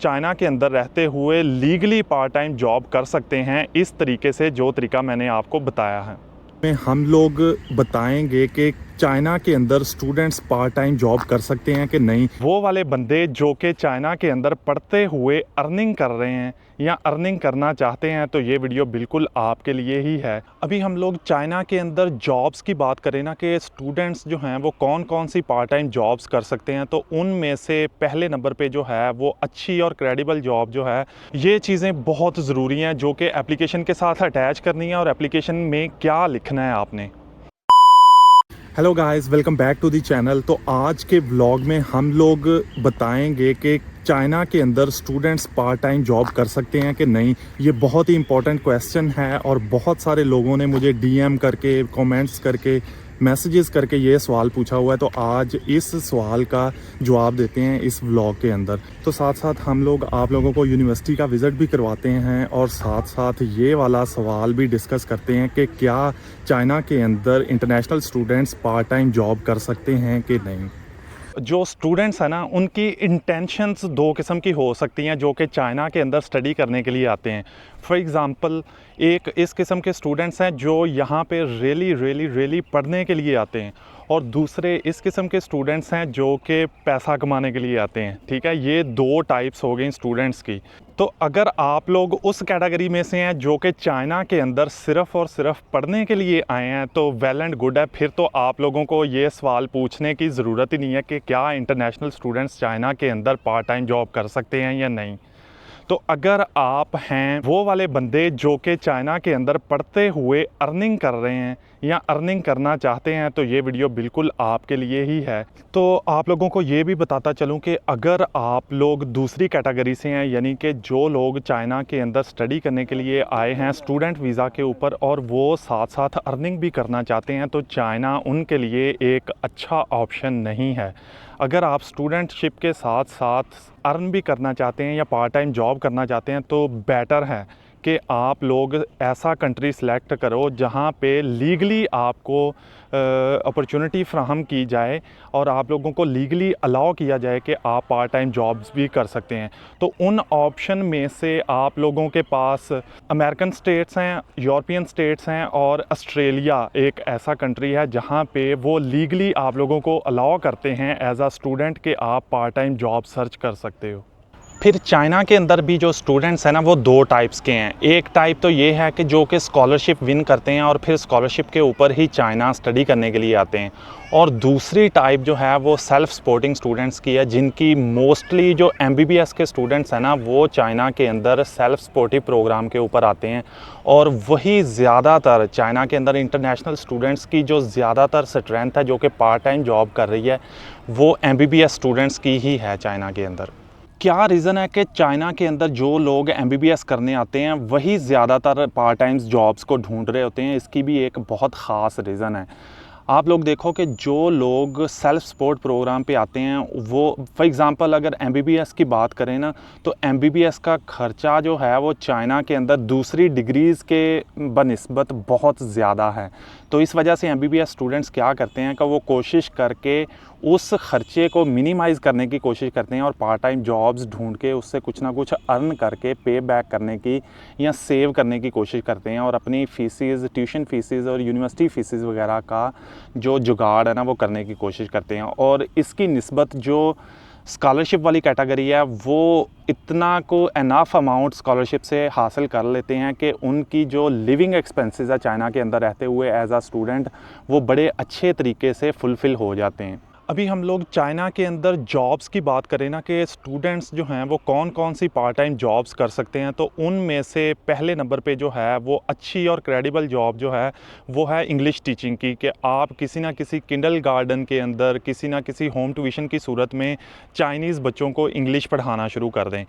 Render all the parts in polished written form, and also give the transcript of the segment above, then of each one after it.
China के अंदर रहते हुए लीगली पार्ट टाइम जॉब कर सकते हैं इस तरीके से, जो तरीका मैंने आपको बताया है। में हम लोग बताएंगे कि चाइना के अंदर स्टूडेंट्स पार्ट टाइम जॉब कर सकते हैं कि नहीं। वो वाले बंदे जो कि चाइना के अंदर पढ़ते हुए अर्निंग कर रहे हैं या अर्निंग करना चाहते हैं, तो ये वीडियो बिल्कुल आपके लिए ही है। अभी हम लोग चाइना के अंदर जॉब्स की बात करें ना, कि स्टूडेंट्स जो हैं वो कौन कौन सी पार्ट टाइम जॉब्स कर सकते हैं, तो उनमें से पहले नंबर पे जो है वो अच्छी और क्रेडिबल जॉब जो है, ये चीज़ें बहुत ज़रूरी हैं जो कि एप्लीकेशन के साथ अटैच करनी है और एप्लीकेशन में क्या लिखना है आपने। Hello guys, welcome back to the channel. तो आज के व्लॉग में हम लोग बताएंगे कि चाइना के अंदर स्टूडेंट्स पार्ट टाइम जॉब कर सकते हैं कि नहीं। ये बहुत ही इंपॉर्टेंट क्वेश्चन है और बहुत सारे लोगों ने मुझे डीएम करके, कमेंट्स करके, मैसेजेस करके ये सवाल पूछा हुआ है। तो आज इस सवाल का जवाब देते हैं इस व्लॉग के अंदर। तो साथ साथ हम लोग आप लोगों को यूनिवर्सिटी का विज़िट भी करवाते हैं और साथ साथ ये वाला सवाल भी डिस्कस करते हैं कि क्या चाइना के अंदर international students part time job कर सकते हैं कि नहीं। जो स्टूडेंट्स हैं ना, उनकी इंटेंशंस दो किस्म की हो सकती हैं जो कि चाइना के अंदर स्टडी करने के लिए आते हैं। फॉर एग्ज़ाम्पल, एक इस किस्म के स्टूडेंट्स हैं जो यहाँ पे रियली पढ़ने के लिए आते हैं, और दूसरे इस किस्म के स्टूडेंट्स हैं जो कि पैसा कमाने के लिए आते हैं। ठीक है, ये दो टाइप्स हो गई स्टूडेंट्स की। तो अगर आप लोग उस कैटेगरी में से हैं जो कि चाइना के अंदर सिर्फ़ और सिर्फ पढ़ने के लिए आए हैं, तो वेल एंड गुड है। फिर तो आप लोगों को ये सवाल पूछने की ज़रूरत ही नहीं है कि क्या इंटरनेशनल स्टूडेंट्स चाइना के अंदर पार्ट टाइम जॉब कर सकते हैं या नहीं। तो अगर आप हैं वो वाले बंदे जो कि चाइना के अंदर पढ़ते हुए अर्निंग कर रहे हैं या अर्निंग करना चाहते हैं, तो ये वीडियो बिल्कुल आपके लिए ही है। तो आप लोगों को ये भी बताता चलूं कि अगर आप लोग दूसरी कैटेगरी से हैं, यानी कि जो लोग चाइना के अंदर स्टडी करने के लिए आए हैं स्टूडेंट वीज़ा के ऊपर, और वो साथ साथ अर्निंग भी करना चाहते हैं, तो चाइना उनके लिए एक अच्छा ऑप्शन नहीं है। अगर आप स्टूडेंटशिप के साथ साथ अर्न भी करना चाहते हैं या पार्ट टाइम जॉब करना चाहते हैं, तो बेटर है कि आप लोग ऐसा कंट्री सेलेक्ट करो जहाँ पे लीगली आपको अपॉर्चुनिटी फ्राहम की जाए और आप लोगों को लीगली अलाउ किया जाए कि आप पार्ट टाइम जॉब्स भी कर सकते हैं। तो उन ऑप्शन में से आप लोगों के पास अमेरिकन स्टेट्स हैं, यूरोपियन स्टेट्स हैं, और ऑस्ट्रेलिया एक ऐसा कंट्री है जहाँ पे वो लीगली आप लोगों को अलाउ करते हैं एज आ स्टूडेंट कि आप पार्ट टाइम जॉब सर्च कर सकते हो। फिर चाइना के अंदर भी जो स्टूडेंट्स हैं ना, वो दो टाइप्स के हैं। एक टाइप तो ये है कि जो कि स्कॉलरशिप विन करते हैं और फिर स्कॉलरशिप के ऊपर ही चाइना स्टडी करने के लिए आते हैं, और दूसरी टाइप जो है वो सेल्फ़ सपोर्टिंग स्टूडेंट्स की है, जिनकी मोस्टली जो एमबीबीएस के स्टूडेंट्स हैं ना, वो चाइना के अंदर सेल्फ़ सपोर्टिव प्रोग्राम के ऊपर आते हैं। और वही ज़्यादातर चाइना के अंदर इंटरनेशनल स्टूडेंट्स की जो ज़्यादातर स्ट्रेंथ है जो कि पार्ट टाइम जॉब कर रही है, वो एमबीबीएस स्टूडेंट्स की ही है चाइना के अंदर। क्या रीज़न है कि चाइना के अंदर जो लोग एमबीबीएस करने आते हैं वही ज़्यादातर पार्ट टाइम जॉब्स को ढूंढ रहे होते हैं? इसकी भी एक बहुत ख़ास रीज़न है। आप लोग देखो कि जो लोग सेल्फ़ सपोर्ट प्रोग्राम पे आते हैं, वो फॉर एग्ज़ाम्पल अगर एमबीबीएस की बात करें ना, तो एमबीबीएस का ख़र्चा जो है वो चाइना के अंदर दूसरी डिग्रीज़ के बनिस्बत बहुत ज़्यादा है। तो इस वजह से एमबीबीएस स्टूडेंट्स क्या करते हैं कि वो कोशिश करके उस ख़र्चे को मिनिमाइज़ करने की कोशिश करते हैं और पार्ट टाइम जॉब्स ढूंढ के उससे कुछ ना कुछ अर्न करके पे बैक करने की या सेव करने की कोशिश करते हैं, और अपनी फ़ीसेस, ट्यूशन फ़ीसेस और यूनिवर्सिटी फ़ीसेस वगैरह का जो जुगाड़ है ना, वो करने की कोशिश करते हैं। और इसकी निस्बत जो स्कॉलरशिप वाली कैटेगरी है, वो इतना को एनफ अमाउंट स्कॉलरशिप से हासिल कर लेते हैं कि उनकी जो लिविंग एक्सपेंसेस है चाइना के अंदर रहते हुए एज आ स्टूडेंट, वो बड़े अच्छे तरीके से फुलफ़िल हो जाते हैं। अभी हम लोग चाइना के अंदर जॉब्स की बात करें ना, कि स्टूडेंट्स जो हैं वो कौन कौन सी पार्ट टाइम जॉब्स कर सकते हैं, तो उनमें से पहले नंबर पे जो है वो अच्छी और क्रेडिबल जॉब जो है वो है इंग्लिश टीचिंग की, कि आप किसी ना किसी किंडरगार्टन के अंदर किसी ना किसी होम ट्यूशन की सूरत में चाइनीज़ बच्चों को इंग्लिश पढ़ाना शुरू कर दें।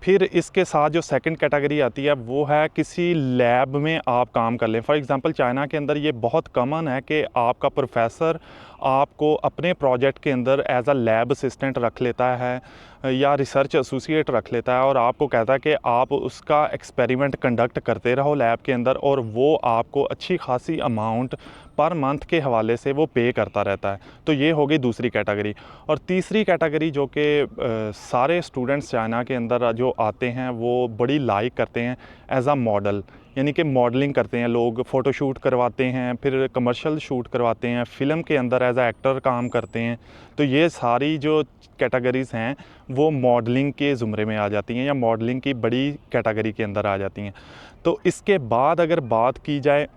फिर इसके साथ जो सेकंड कैटेगरी आती है वो है किसी लैब में आप काम कर लें। फॉर एग्ज़ाम्पल, चाइना के अंदर ये बहुत कॉमन है कि आपका प्रोफेसर आपको अपने प्रोजेक्ट के अंदर एज अ लैब असिस्टेंट रख लेता है, या रिसर्च एसोसिएट रख लेता है और आपको कहता है कि आप उसका एक्सपेरिमेंट कंडक्ट करते रहो लैब के अंदर, और वो आपको अच्छी खासी अमाउंट पर मंथ के हवाले से वो पे करता रहता है। तो ये हो गई दूसरी कैटेगरी। और तीसरी कैटेगरी जो कि सारे स्टूडेंट्स चाइना के अंदर जो आते हैं वो बड़ी लाइक करते हैं एज आ मॉडल, यानी कि मॉडलिंग करते हैं लोग, फ़ोटोशूट करवाते हैं, फिर कमर्शियल शूट करवाते हैं, फ़िल्म के अंदर एज आ एक्टर काम करते हैं। तो ये सारी जो कैटेगरीज़ हैं वो मॉडलिंग के ज़ुमरे में आ जाती हैं या मॉडलिंग की बड़ी कैटेगरी के अंदर आ जाती हैं। तो इसके बाद अगर बात की जाए,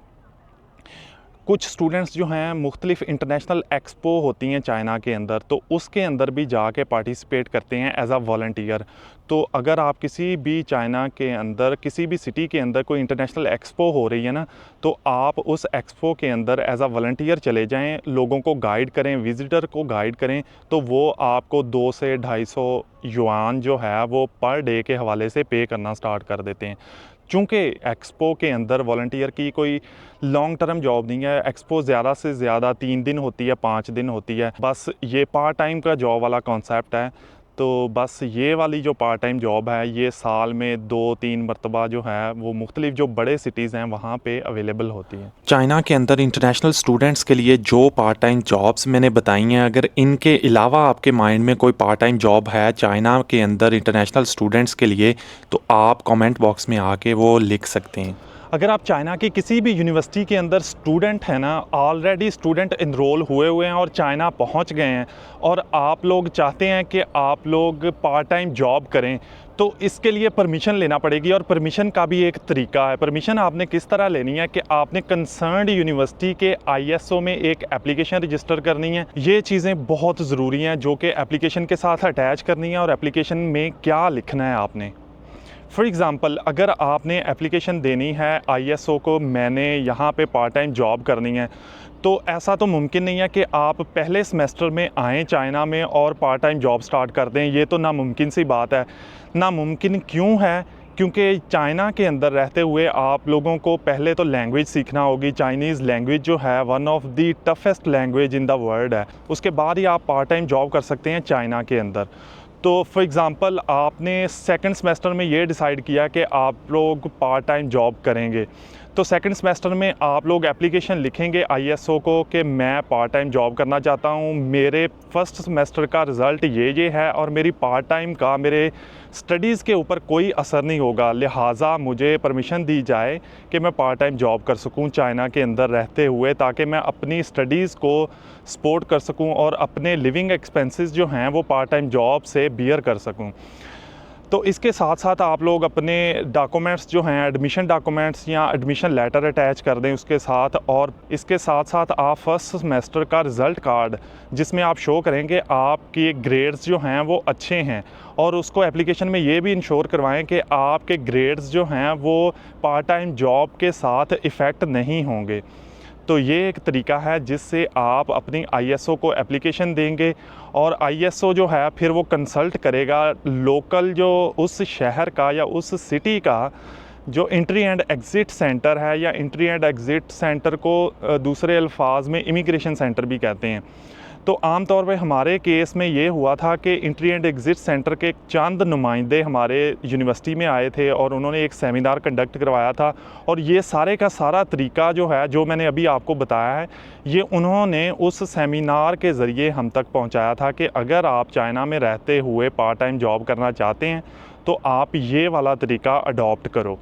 कुछ स्टूडेंट्स जो हैं मुख्तलिफ इंटरनेशनल एक्सपो होती हैं चाइना के अंदर, तो उसके अंदर भी जाके पार्टिसिपेट करते हैं एज आ वॉलंटियर। तो अगर आप किसी भी चाइना के अंदर किसी भी सिटी के अंदर कोई इंटरनेशनल एक्सपो हो रही है ना, तो आप उस एक्सपो के अंदर एज आ वॉलंटियर चले जाएं, लोगों को गाइड करें, विज़िटर को गाइड करें, तो वो आपको 2 से 250 युआन जो है वो पर डे के हवाले से पे करना स्टार्ट कर देते हैं। चूँकि एक्सपो के अंदर वॉलंटियर की कोई लॉन्ग टर्म जॉब नहीं है, एक्सपो ज़्यादा से ज़्यादा 3 दिन होती है, 5 दिन होती है, बस ये पार्ट टाइम का जॉब वाला कॉन्सेप्ट है। तो बस ये वाली जो पार्ट टाइम जॉब है ये साल में 2-3 मरतबा जो है वो मुख्तलिफ जो बड़े सिटीज़ हैं वहाँ पे अवेलेबल होती है। चाइना के अंदर इंटरनेशनल स्टूडेंट्स के लिए जो पार्ट टाइम जॉब्स मैंने बताई हैं, अगर इनके अलावा आपके माइंड में कोई पार्ट टाइम जॉब है चाइना के अंदर इंटरनेशनल स्टूडेंट्स के लिए, तो आप कमेंट बॉक्स में आके वो लिख सकते हैं। अगर आप चाइना की किसी भी यूनिवर्सिटी के अंदर स्टूडेंट हैं ना, ऑलरेडी स्टूडेंट इनरोल हुए हुए हैं और चाइना पहुंच गए हैं, और आप लोग चाहते हैं कि आप लोग पार्ट टाइम जॉब करें, तो इसके लिए परमिशन लेना पड़ेगी। और परमिशन का भी एक तरीका है। परमिशन आपने किस तरह लेनी है कि आपने कंसर्न्ड यूनिवर्सिटी के ISO में एक एप्लीकेशन रजिस्टर करनी है। ये चीज़ें बहुत ज़रूरी हैं जो कि एप्लीकेशन के साथ अटैच करनी है, और एप्लीकेशन में क्या लिखना है आपने। फॉर एग्ज़ाम्पल, अगर आपने एप्लीकेशन देनी है ISO को, मैंने यहाँ पे पार्ट टाइम जॉब करनी है, तो ऐसा तो मुमकिन नहीं है कि आप पहले सेमेस्टर में आएँ चाइना में और पार्ट टाइम जॉब स्टार्ट कर दें। ये तो नामुमकिन सी बात है। नामुमकिन क्यों है? क्योंकि चाइना के अंदर रहते हुए आप लोगों को पहले तो लैंग्वेज सीखना होगी। चाइनीज़ लैंग्वेज जो है one of the toughest language in the world है। उसके बाद ही आप पार्ट टाइम जॉब कर सकते हैं चाइना के अंदर। तो फॉर एग्ज़ाम्पल, आपने सेकंड सेमेस्टर में ये डिसाइड किया कि आप लोग पार्ट टाइम जॉब करेंगे, तो सेकंड सेमेस्टर में आप लोग एप्लीकेशन लिखेंगे ISO को कि मैं पार्ट टाइम जॉब करना चाहता हूँ, मेरे फर्स्ट सेमेस्टर का रिज़ल्ट ये है, और मेरी पार्ट टाइम का मेरे स्टडीज़ के ऊपर कोई असर नहीं होगा, लिहाजा मुझे परमिशन दी जाए कि मैं पार्ट टाइम जॉब कर सकूँ चाइना के अंदर रहते हुए, ताकि मैं अपनी स्टडीज़ को सपोर्ट कर सकूँ और अपने लिविंग एक्सपेंसेस जो हैं वो पार्ट टाइम जॉब से बियर कर सकूँ। तो इसके साथ साथ आप लोग अपने डॉक्यूमेंट्स जो हैं, एडमिशन डॉक्यूमेंट्स या एडमिशन लेटर अटैच कर दें उसके साथ, और इसके साथ साथ आप फर्स्ट सेमेस्टर का रिज़ल्ट कार्ड जिसमें आप शो करेंगे आपके ग्रेड्स जो हैं वो अच्छे हैं, और उसको एप्लीकेशन में ये भी इंश्योर करवाएं कि आपके ग्रेड्स जो हैं वो पार्ट टाइम जॉब के साथ इफ़ेक्ट नहीं होंगे। तो ये एक तरीका है जिससे आप अपनी ISO को एप्लीकेशन देंगे, और ISO जो है फिर वो कंसल्ट करेगा लोकल जो उस शहर का या उस सिटी का जो एंट्री एंड एग्ज़िट सेंटर है, या एंट्री एंड एग्ज़िट सेंटर को दूसरे अल्फाज में इमिग्रेशन सेंटर भी कहते हैं। तो आम तौर पे हमारे केस में ये हुआ था कि एंट्री एंड एग्ज़िट सेंटर के चंद नुमाइंदे हमारे यूनिवर्सिटी में आए थे और उन्होंने एक सेमिनार कंडक्ट करवाया था, और ये सारे का सारा तरीका जो है जो मैंने अभी आपको बताया है, ये उन्होंने उस सेमिनार के ज़रिए हम तक पहुंचाया था कि अगर आप चाइना में रहते हुए पार्ट टाइम जॉब करना चाहते हैं तो आप ये वाला तरीका अडॉप्ट करो।